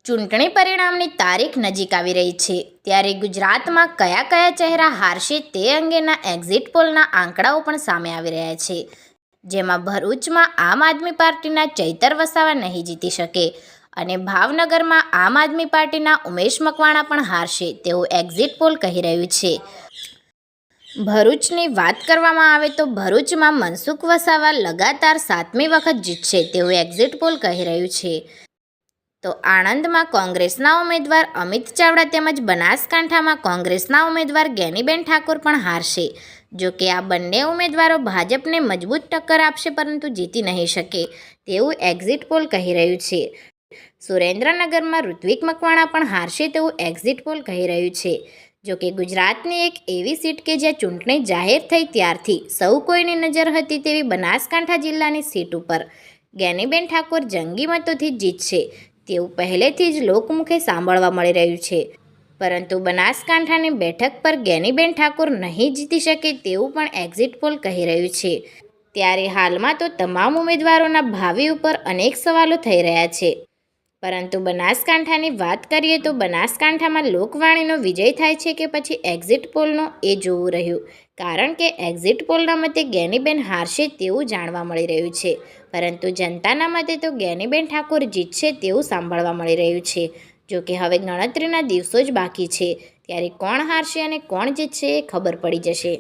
ચૂંટણી પરિણામની તારીખ નજીક આવી રહી છે ત્યારે ગુજરાતમાં કયા કયા ચહેરા હારશે તે અંગેના એક્ઝિટ પોલના આંકડાઓ પણ સામે આવી રહ્યા છે, જેમાં ભરૂચમાં આમ આદમી પાર્ટીના ચૈતર વસાવા નહીં જીતી શકે અને ભાવનગરમાં આમ આદમી પાર્ટીના ઉમેશ મકવાણા પણ હારશે તેવું એક્ઝિટ પોલ કહી રહ્યું છે। ભરૂચની વાત કરવામાં આવે તો ભરૂચમાં મનસુખ વસાવા લગાતાર 7મી વખત જીતશે તેવું એક્ઝિટ પોલ કહી રહ્યું છે। તો આણંદમાં કોંગ્રેસના ઉમેદવાર અમિત ચાવડા તેમજ બનાસકાંઠામાં કોંગ્રેસના ઉમેદવાર ગેનીબેન ઠાકોર પણ હારશે। જો કે આ બંને ઉમેદવારો ભાજપને મજબૂત ટક્કર આપશે પરંતુ જીતી નહીં શકે તેવું એક્ઝિટ પોલ કહી રહ્યું છે। સુરેન્દ્રનગરમાં ઋત્વિક મકવાણા પણ હારશે તેવું એક્ઝિટ પોલ કહી રહ્યું છે। જો કે ગુજરાતની એક એવી સીટ કે જ્યાં ચૂંટણી જાહેર થઈ ત્યારથી સૌ કોઈની નજર હતી તેવી બનાસકાંઠા જિલ્લાની સીટ ઉપર ગેનીબેન ઠાકોર જંગી મતોથી જીતશે તેવું પહેલેથી જ લોકમુખે સાંભળવા મળી રહ્યું છે, પરંતુ બનાસકાંઠાની બેઠક પર ગેનીબેન ઠાકોર નહીં જીતી શકે તેવું પણ એક્ઝિટ પોલ કહી રહ્યું છે। ત્યારે હાલમાં તો તમામ ઉમેદવારોના ભાવિ ઉપર અનેક સવાલો થઈ રહ્યા છે, પરંતુ બનાસકાંઠાની વાત કરીએ તો બનાસકાંઠામાં લોકવાણીનો વિજય થાય છે કે પછી એક્ઝિટ પોલનો એ જોવું રહ્યું, કારણ કે એક્ઝિટ પોલના મતે ગેનીબેન હારશે તેવું જાણવા મળી રહ્યું છે, પરંતુ જનતાના મતે તો ગેનીબેન ઠાકોર જીતશે તેવું સાંભળવા મળી રહ્યું છે। જો કે હવે ગણતરીના દિવસો જ બાકી છે, ત્યારે કોણ હારશે અને કોણ જીતશે એ ખબર પડી જશે।